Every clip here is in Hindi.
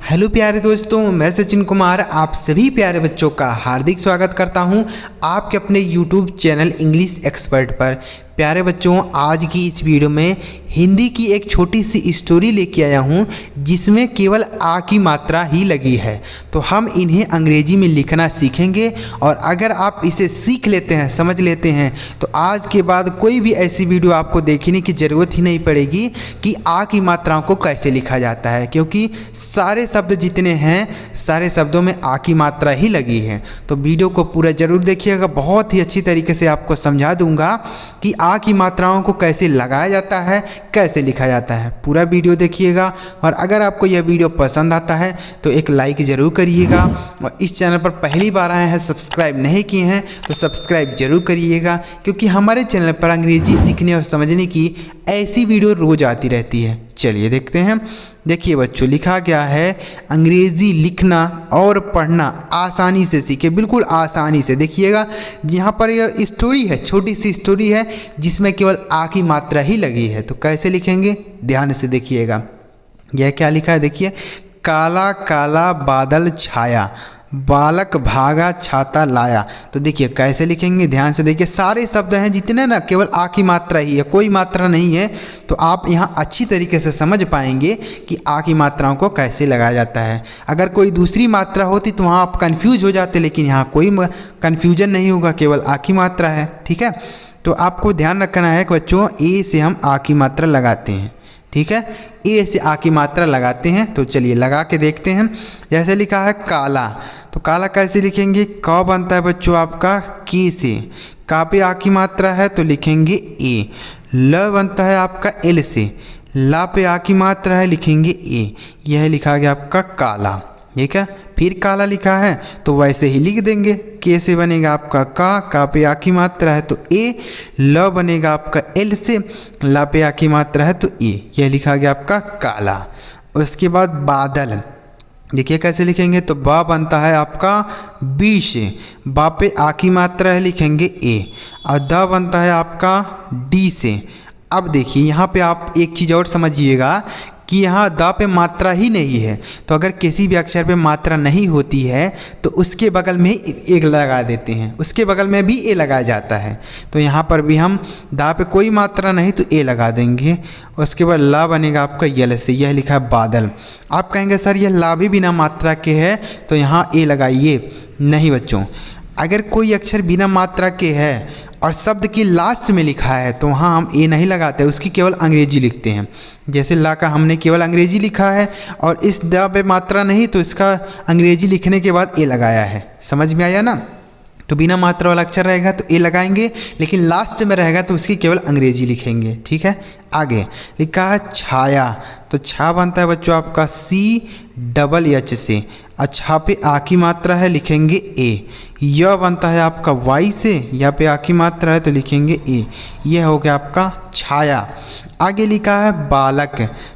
हेलो प्यारे दोस्तों, मैं सचिन कुमार आप सभी प्यारे बच्चों का हार्दिक स्वागत करता हूं आपके अपने यूट्यूब चैनल इंग्लिश एक्सपर्ट पर। प्यारे बच्चों, आज की इस वीडियो में हिंदी की एक छोटी सी स्टोरी लेके आया हूं जिसमें केवल आ की मात्रा ही लगी है। तो हम इन्हें अंग्रेजी में लिखना सीखेंगे और अगर आप इसे सीख लेते हैं, समझ लेते हैं, तो आज के बाद कोई भी ऐसी वीडियो आपको देखने की ज़रूरत ही नहीं पड़ेगी कि आ की मात्राओं को कैसे लिखा जाता है, क्योंकि सारे शब्द जितने हैं सारे शब्दों में आ की मात्रा ही लगी है। तो वीडियो को पूरा ज़रूर देखिएगा, बहुत ही अच्छी तरीके से आपको समझा दूंगा कि आ की मात्राओं को कैसे लगाया जाता है, कैसे लिखा जाता है। पूरा वीडियो देखिएगा और अगर आपको यह वीडियो पसंद आता है तो एक लाइक ज़रूर करिएगा और इस चैनल पर पहली बार आए हैं, सब्सक्राइब नहीं किए हैं तो सब्सक्राइब जरूर करिएगा, क्योंकि हमारे चैनल पर अंग्रेजी सीखने और समझने की ऐसी वीडियो रोज़ आती रहती है। चलिए देखते हैं। देखिए बच्चों, लिखा गया है अंग्रेज़ी लिखना और पढ़ना आसानी से सीखे, बिल्कुल आसानी से। देखिएगा यहाँ पर यह स्टोरी है, छोटी सी स्टोरी है जिसमें केवल आ की मात्रा ही लगी है। तो कैसे लिखेंगे ध्यान से देखिएगा। यह क्या लिखा है, देखिए, काला काला बादल छाया, बालक भागा छाता लाया। तो देखिए कैसे लिखेंगे, ध्यान से देखिए। सारे शब्द हैं जितने ना, केवल आ की मात्रा ही है, कोई मात्रा नहीं है। तो आप यहाँ अच्छी तरीके से समझ पाएंगे कि आ की मात्राओं को कैसे लगाया जाता है। अगर कोई दूसरी मात्रा होती तो वहाँ आप कन्फ्यूज हो जाते, लेकिन यहाँ कोई कन्फ्यूजन नहीं होगा, केवल आ की मात्रा है। ठीक है, तो आपको ध्यान रखना है कि बच्चों ए से हम आ की मात्रा लगाते हैं। ठीक है, ए से आ की मात्रा लगाते हैं। तो चलिए लगा के देखते हैं। जैसे लिखा है काला, तो काला कैसे लिखेंगे, क बनता है बच्चों आपका के से, का पे आ की मात्रा है तो लिखेंगे ए। ल बनता है आपका एल से, ला पे आ की मात्रा है लिखेंगे ए। यह लिखा गया आपका काला। ठीक है, फिर काला लिखा है तो वैसे ही लिख देंगे। के से बनेगा आपका का पे आ की मात्रा है तो ए। ल बनेगा आपका एल से, ला पे आ की मात्रा है तो ए। यह लिखा गया आपका काला। उसके बाद बादल, देखिए कैसे लिखेंगे, तो बा बनता है आपका बी से, बा पे आ की मात्रा है लिखेंगे ए, और द बनता है आपका डी से। अब देखिए यहाँ पे आप एक चीज़ और समझिएगा कि यहाँ द पे मात्रा ही नहीं है। तो अगर किसी भी अक्षर पे मात्रा नहीं होती है तो उसके बगल में ही एक लगा देते हैं, उसके बगल में भी ए लगाया जाता है। तो यहाँ पर भी हम द पे कोई मात्रा नहीं तो ए लगा देंगे। उसके बाद ला बनेगा आपका यल से, यह लिखा है बादल। आप कहेंगे सर यह ला भी बिना मात्रा के है तो यहाँ ए लगाइए। नहीं बच्चों, अगर कोई अक्षर बिना मात्रा के है और शब्द की लास्ट में लिखा है तो वहाँ हम ए नहीं लगाते, उसकी केवल अंग्रेजी लिखते हैं। जैसे ला का हमने केवल अंग्रेजी लिखा है और इस द पे मात्रा नहीं तो इसका अंग्रेजी लिखने के बाद ए लगाया है। समझ में आया ना? तो बिना मात्रा वाला अक्षर रहेगा तो ए लगाएंगे, लेकिन लास्ट में रहेगा तो उसकी केवल अंग्रेजी लिखेंगे। ठीक है, आगे लिखा है छाया, तो छा बनता है बच्चों आपका सी डबल एच से, अच्छा पे आ की मात्रा है लिखेंगे ए। यह बनता है आपका वाई से, या पे आ की मात्रा है तो लिखेंगे ए। यह हो गया आपका छाया। आगे लिखा है बालक,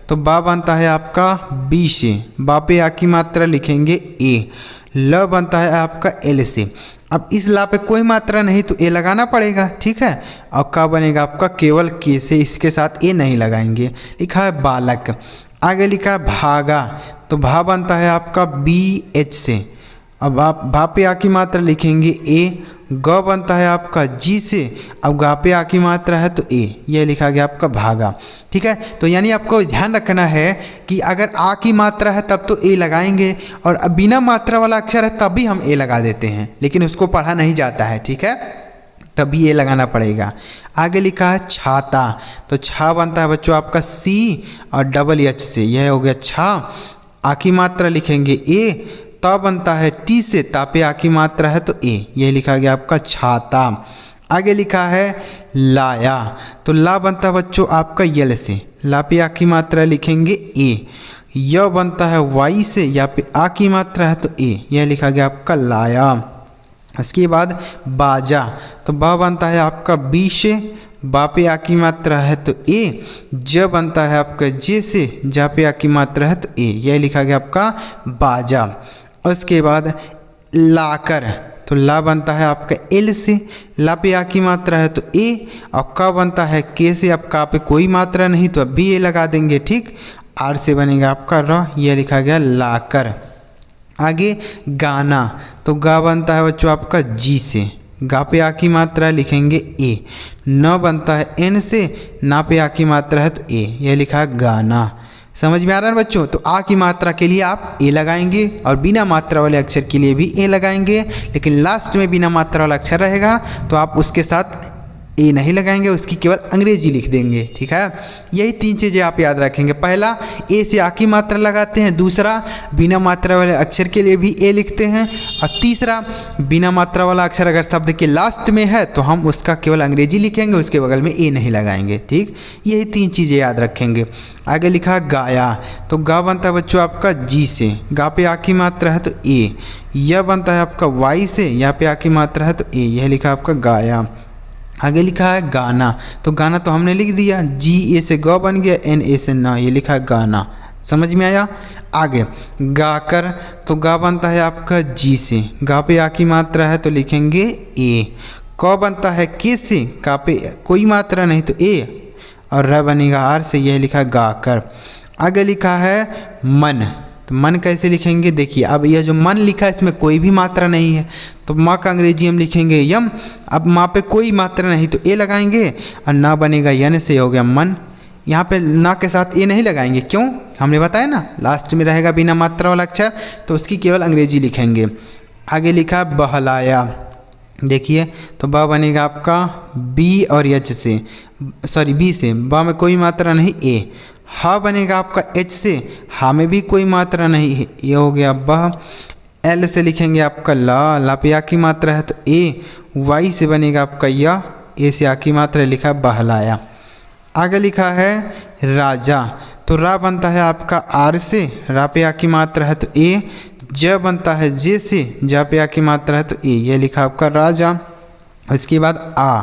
तो बा बनता है आपका बी से, बा पे आ की मात्रा लिखेंगे ए। ल बनता है आपका एल से। अब इस ला पे कोई मात्रा नहीं तो ए लगाना पड़ेगा। ठीक है, और का बनेगा आपका केवल के से, इसके साथ ए नहीं लगाएंगे। लिखा है बालक। आगे लिखा है भागा, तो भा बनता है आपका बी एच से, अब आप भा पे आ की मात्रा लिखेंगे ए। ग बनता है आपका जी से, अब गा पे आ की मात्रा है तो ए। यह लिखा गया आपका भागा। ठीक है, तो यानी आपको ध्यान रखना है कि अगर आ की मात्रा है तब तो ए लगाएंगे, और अब बिना मात्रा वाला अक्षर है तब भी हम ए लगा देते हैं, लेकिन उसको पढ़ा नहीं जाता है। ठीक है, तभी ये लगाना पड़ेगा। आगे लिखा है छाता, तो छा बनता है बच्चों आपका सी और डबल एच से, यह हो गया छा। आ की मात्रा लिखेंगे ए। ता बनता है टी से, ता पे आ की मात्रा है तो ए। यह लिखा गया आपका छाता। आगे लिखा है लाया, तो ला बनता है बच्चों आपका यल से, ला पे आ की मात्रा लिखेंगे ए। यह बनता है वाई से, या पे आ की मात्रा है तो ए। यह लिखा गया आपका लाया। उसके बाद बाजा, तो बा बनता है आपका बी से, बा पे आ की मात्रा है तो ए। ज बनता है आपका जे से, जा पे आ की मात्रा है तो ए। यह लिखा गया आपका बाजा। उसके बाद लाकर, तो ला बनता है आपका एल से, ला पे आ की मात्रा है तो ए, और का बनता है के से। अब का पे कोई मात्रा नहीं तो अब भी ए लगा देंगे। ठीक, आर से बनेगा आपका र, यह लिखा गया लाकर। आगे गाना, तो गा बनता है बच्चों आपका जी से, गा पे आ की मात्रा लिखेंगे ए। न बनता है एन से, ना पे आ की मात्रा है तो ए, यह लिखा है गाना। समझ में आ रहा है बच्चों? तो आ की मात्रा के लिए आप ए लगाएंगे और बिना मात्रा वाले अक्षर के लिए भी ए लगाएंगे, लेकिन लास्ट में बिना मात्रा वाला अक्षर रहेगा तो आप उसके साथ ए नहीं लगाएंगे, उसकी केवल अंग्रेजी लिख देंगे। ठीक है, यही 3 चीज़ें आप याद रखेंगे। पहला, ए से आ की मात्रा लगाते हैं। दूसरा, बिना मात्रा वाले अक्षर के लिए भी ए लिखते हैं। और तीसरा, बिना मात्रा वाला अक्षर अगर शब्द के लास्ट में है तो हम उसका केवल अंग्रेजी लिखेंगे, उसके बगल में ए नहीं लगाएंगे। ठीक, यही 3 चीज़ें याद रखेंगे। आगे लिखा गाया, तो गा बनता है बच्चों आपका जी से, गा पे आ की मात्रा है तो ए। यह बनता है आपका वाई से, यहाँ पे आ की मात्रा है तो ए, यह लिखा आपका गाया। आगे लिखा है गाना, तो गाना तो हमने लिख दिया, जी ए से ग बन गया, एन ए से ना, ये लिखा है गाना। समझ में आया? आगे गाकर, तो गा बनता है आपका जी से, गा पे आ की मात्रा है तो लिखेंगे ए। क बनता है के से, का पे कोई मात्रा नहीं तो ए, और र बनेगा आर से, यह लिखा गाकर। आगे लिखा है मन, तो मन कैसे लिखेंगे? देखिए, अब यह जो मन लिखा है इसमें कोई भी मात्रा नहीं है, तो माँ का अंग्रेजी हम लिखेंगे यम। अब माँ पे कोई मात्रा नहीं तो ए लगाएंगे, और ना बनेगा यन से, हो गया मन। यहाँ पे ना के साथ ए नहीं लगाएंगे, क्यों? हमने बताया ना, लास्ट में रहेगा बिना मात्रा वाला अक्षर, तो उसकी केवल अंग्रेजी लिखेंगे। आगे लिखा बहलाया, देखिए, तो ब बनेगा आपका बी और एच से, सॉरी बी से, ब में कोई मात्रा नहीं, ए। हा बनेगा आपका एच से, हा में भी कोई मात्रा नहीं है, ये हो गया बह। एल से लिखेंगे आपका ला, ला पे आ की मात्रा है तो ए। वाई से बनेगा आपका या, ए से आ की मात्रा, लिखा बहलाया। आगे लिखा है राजा, तो रा बनता है आपका आर से, रा पे आ की मात्रा है तो ए। ज बनता है जे से, जा पे आ की मात्रा है तो ए, यह लिखा आपका राजा। उसके बाद आ,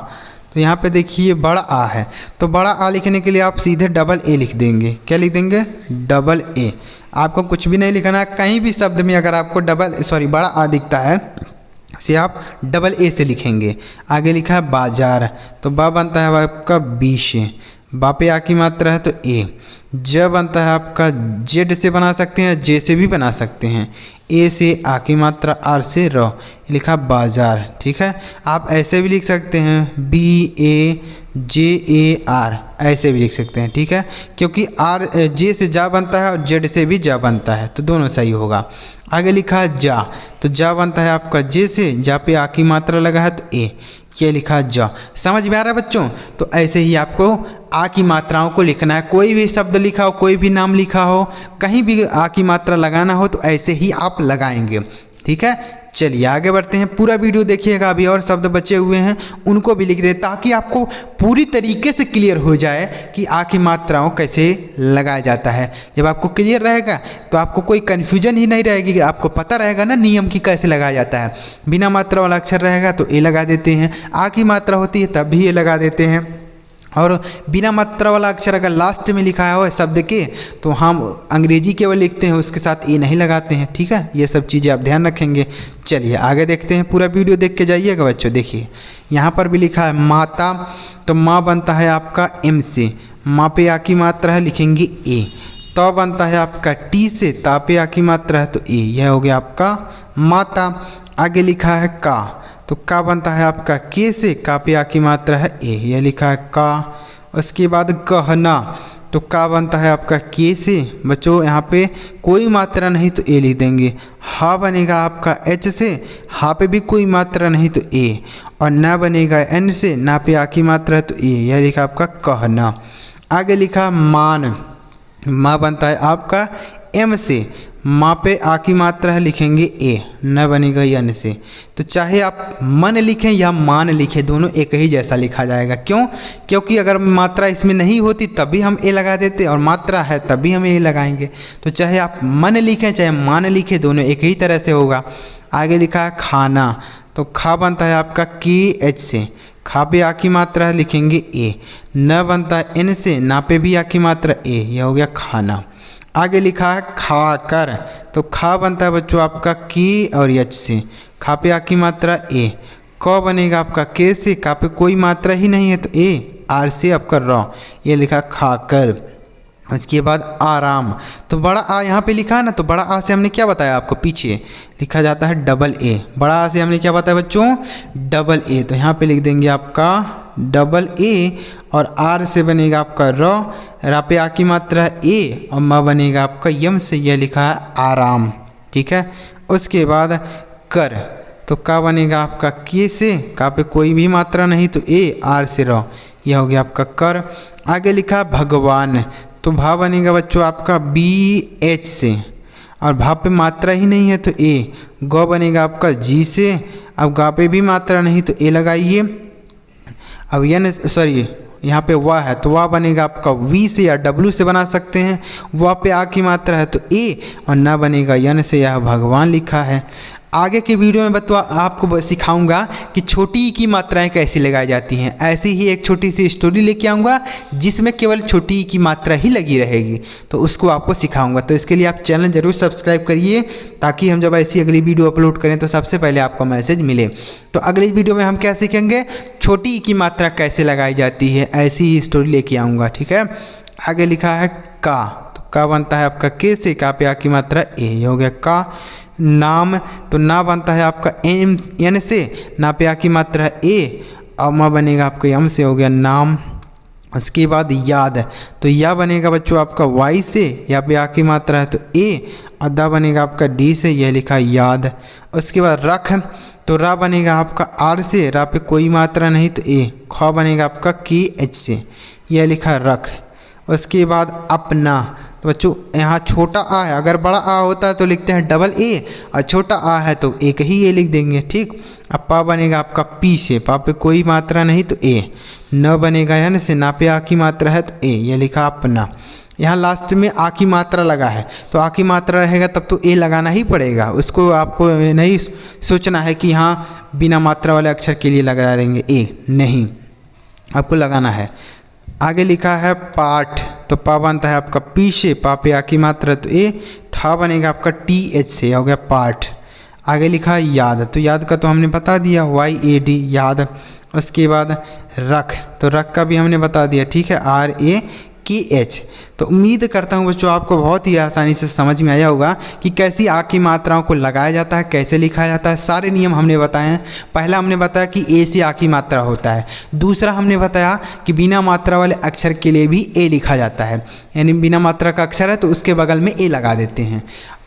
तो यहाँ पे देखिए बड़ा आ है, तो बड़ा आ लिखने के लिए आप सीधे डबल ए लिख देंगे। क्या लिख देंगे? Double A. आपको कुछ भी नहीं लिखना है, कहीं भी शब्द में अगर आपको बड़ा आ दिखता है उसे आप डबल ए से लिखेंगे। आगे लिखा है बाजार, तो बा बनता है आपका बी से, बा पे आ की मात्रा है तो ए। ज बनता है आपका जेड से बना सकते हैं, जे से भी बना सकते हैं, ए से आ की मात्रा, आर से र, लिखा बाजार। ठीक है, आप ऐसे भी लिख सकते हैं, B A J A R, ऐसे भी लिख सकते हैं। ठीक है, क्योंकि आर जे से जा बनता है और जेड से भी जा बनता है, तो दोनों सही होगा। आगे लिखा है जा, तो जा बनता है आपका जे से, जा पे आ की मात्रा लगा है तो ए, ये लिखा जा। समझ में आ रहा है बच्चों? तो ऐसे ही आपको आ की मात्राओं को लिखना है। कोई भी शब्द लिखा हो, कोई भी नाम लिखा हो, कहीं भी आ की मात्रा लगाना हो तो ऐसे ही आप लगाएंगे। ठीक है, चलिए आगे बढ़ते हैं। पूरा वीडियो देखिएगा, अभी और शब्द बचे हुए हैं उनको भी लिख दे, ताकि आपको पूरी तरीके से क्लियर हो जाए कि आ की मात्राओं कैसे लगाया जाता है। जब आपको क्लियर रहेगा तो आपको कोई कन्फ्यूजन ही नहीं रहेगी, आपको पता रहेगा ना नियम की कैसे लगाया जाता है। बिना मात्रा वाला अक्षर रहेगा तो ए लगा देते हैं, आ की मात्रा होती है तब भी ए लगा देते हैं, और बिना मात्रा वाला अक्षर अगर लास्ट में लिखा हो शब्द के तो हम अंग्रेजी केवल लिखते हैं, उसके साथ ए नहीं लगाते हैं। ठीक है, ये सब चीज़ें आप ध्यान रखेंगे। चलिए आगे देखते हैं, पूरा वीडियो देख के जाइएगा बच्चों। देखिए यहाँ पर भी लिखा है माता, तो माँ बनता है आपका एम से, माँ पे आ की मात्रा है लिखेंगे ए। तो बनता है आपका टी से, ता पे आ की मात्रा है तो ए, यह हो गया आपका माता। आगे लिखा है का, तो का बनता है आपका के से, का पे आ की मात्रा है ए, यह लिखा है का। उसके बाद कहना, तो का बनता है आपका के से, बच्चों यहाँ पे कोई मात्रा नहीं तो ए लिख देंगे। हा बनेगा आपका एच से, हा पे भी कोई मात्रा नहीं तो ए, और ना बनेगा एन से, ना पे आ की मात्रा है तो ए, यह लिखा आपका कहना। आगे लिखा मान, माँ बनता है आपका एम से, माँ पे आ की मात्रा है लिखेंगे ए, न बनेगा यन से। तो चाहे आप मन लिखें या मान लिखें, दोनों एक ही जैसा लिखा जाएगा। क्यों? क्योंकि अगर मात्रा इसमें नहीं होती तभी हम ए लगा देते, और मात्रा है तभी हम ए लगाएंगे। तो चाहे आप मन लिखें चाहे मान लिखें, दोनों एक ही तरह से होगा। आगे लिखा है खाना, तो खा बनता है आपका के एच से, खा पे आ की मात्रा है लिखेंगे ए। न बनता है एन से, ना पे भी आ की मात्रा ए, यह हो गया खाना। आगे लिखा है खाकर, तो खा बनता है बच्चों आपका की और एच से, खा पे आ की मात्रा ए। क बनेगा आपका के से, का पे कोई मात्रा ही नहीं है तो ए, आर से आपका र, ये लिखा खाकर। उसके बाद आराम, तो बड़ा आ यहाँ पे लिखा है ना, तो बड़ा आ से हमने क्या बताया आपको, पीछे लिखा जाता है डबल ए। बड़ा आ से हमने क्या बताया बच्चों, डबल ए। तो यहाँ पे लिख देंगे आपका डबल ए, और आर से बनेगा आपका र, रा पे आ की मात्रा है ए, और म बनेगा आपका यम से, यह लिखा है आराम। ठीक है। उसके बाद कर, तो का बनेगा आपका के से, का पे कोई भी मात्रा नहीं तो ए, आर से र, यह हो गया आपका कर। आगे लिखा भगवान, तो भा बनेगा बच्चों आपका बी एच से, और भा पे मात्रा ही नहीं है तो ए। गौ बनेगा आपका जी से, अब गा पे भी मात्रा नहीं तो ए लगाइए। अब यन सॉरी यहाँ पे वाह है तो वाह बनेगा आपका वी से या डब्लू से बना सकते हैं। वाह पे आ की मात्रा है तो ए, और ना बनेगा यन से, यह भगवान लिखा है। आगे के वीडियो में आपको सिखाऊंगा कि छोटी ई की मात्राएं कैसी लगाई जाती हैं। ऐसी ही एक छोटी सी स्टोरी लेके आऊँगा जिसमें केवल छोटी ई की मात्रा ही लगी रहेगी, तो उसको आपको सिखाऊंगा। तो इसके लिए आप चैनल ज़रूर सब्सक्राइब करिए, ताकि हम जब ऐसी अगली वीडियो अपलोड करें तो सबसे पहले आपको मैसेज मिले। तो अगली वीडियो में हम क्या सीखेंगे, छोटी ई की मात्रा कैसे लगाई जाती है, ऐसी ही स्टोरी लेके आऊँगा। ठीक है। आगे लिखा है का, तो का बनता है आपका के से, का पे आ की मात्रा ए, हो गया का। नाम, तो ना बनता है आपका एम एन से, ना पे आ की मात्रा है ए, और म बनेगा आपका यम से, हो गया नाम। उसके बाद याद, तो या बनेगा बच्चों आपका वाई से, या पे आ की मात्रा है तो ए, और दा बनेगा आपका डी से, यह लिखा याद। उसके बाद रख, तो रा बनेगा आपका आर से, रा पे कोई मात्रा नहीं तो ए, ख बनेगा आपका की एच से, यह लिखा रख। उसके बाद अपना, तो बच्चों यहाँ छोटा आ है, अगर बड़ा आ होता है तो लिखते हैं डबल ए, और छोटा आ है तो एक ही ए लिख देंगे। ठीक। अब पा बनेगा आपका पी से, पा पे कोई मात्रा नहीं तो ए। न बनेगा यन से, ना पे आ की मात्रा है तो ए, यह लिखा अपना। यहाँ लास्ट में आ की मात्रा लगा है, तो आ की मात्रा रहेगा तब तो ए लगाना ही पड़ेगा। उसको आपको नहीं सोचना है कि यहाँ बिना मात्रा वाले अक्षर के लिए लगा देंगे ए, नहीं, आपको लगाना है। आगे लिखा है पाठ, तो पा बनता है आपका पी से, पा पे आ की मात्रा तो ए, ठा बनेगा आपका टी एच से, हो गया पाठ। आगे लिखा है याद, तो याद का तो हमने बता दिया वाई ए डी, याद। उसके बाद रख, तो रख का भी हमने बता दिया। ठीक है, आर ए की एच। तो उम्मीद करता हूँ बच्चों आपको बहुत ही आसानी से समझ में आया होगा कि कैसी आ की मात्राओं को लगाया जाता है, कैसे लिखा जाता है। सारे नियम हमने बताए हैं। पहला हमने बताया कि ए से आ की मात्रा होता है। दूसरा हमने बताया कि बिना मात्रा वाले अक्षर के लिए भी ए लिखा जाता है, यानी बिना मात्रा का अक्षर है तो उसके बगल में ए लगा देते हैं।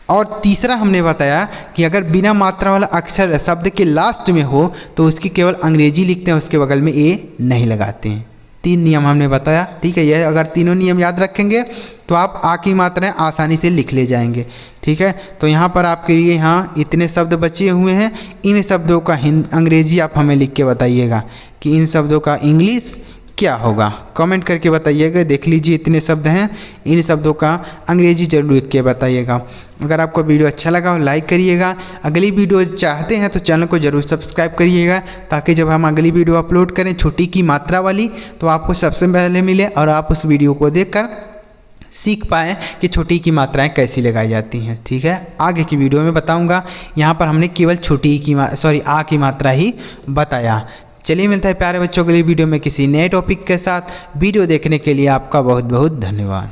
और तीसरा हमने बताया कि अगर बिना मात्रा वाला अक्षर शब्द के लास्ट में हो तो उसकी केवल अंग्रेजी लिखते हैं, उसके बगल में ए नहीं लगाते हैं। 3 नियम हमने बताया। ठीक है, यह अगर तीनों नियम याद रखेंगे तो आप आ की मात्राएं आसानी से लिख ले जाएंगे। ठीक है, तो यहाँ पर आपके लिए यहाँ इतने शब्द बचे हुए हैं। इन शब्दों का अंग्रेजी आप हमें लिख के बताइएगा कि इन शब्दों का इंग्लिश क्या होगा। कमेंट करके बताइएगा। देख लीजिए इतने शब्द हैं, इन शब्दों का अंग्रेजी जरूर लिख के बताइएगा। अगर आपको वीडियो अच्छा लगा हो लाइक करिएगा। अगली वीडियो चाहते हैं तो चैनल को जरूर सब्सक्राइब करिएगा, ताकि जब हम अगली वीडियो अपलोड करें छोटी की मात्रा वाली तो आपको सबसे पहले मिले और आप उस वीडियो को देखकर सीख पाएँ कि छोटी की मात्राएं कैसी लगाई जाती हैं। ठीक है, आगे की वीडियो में बताऊँगा। यहाँ पर हमने केवल छोटी की आ की मात्रा ही बताया। चलिए मिलता है प्यारे बच्चों के लिए वीडियो में किसी नए टॉपिक के साथ। वीडियो देखने के लिए आपका बहुत बहुत धन्यवाद।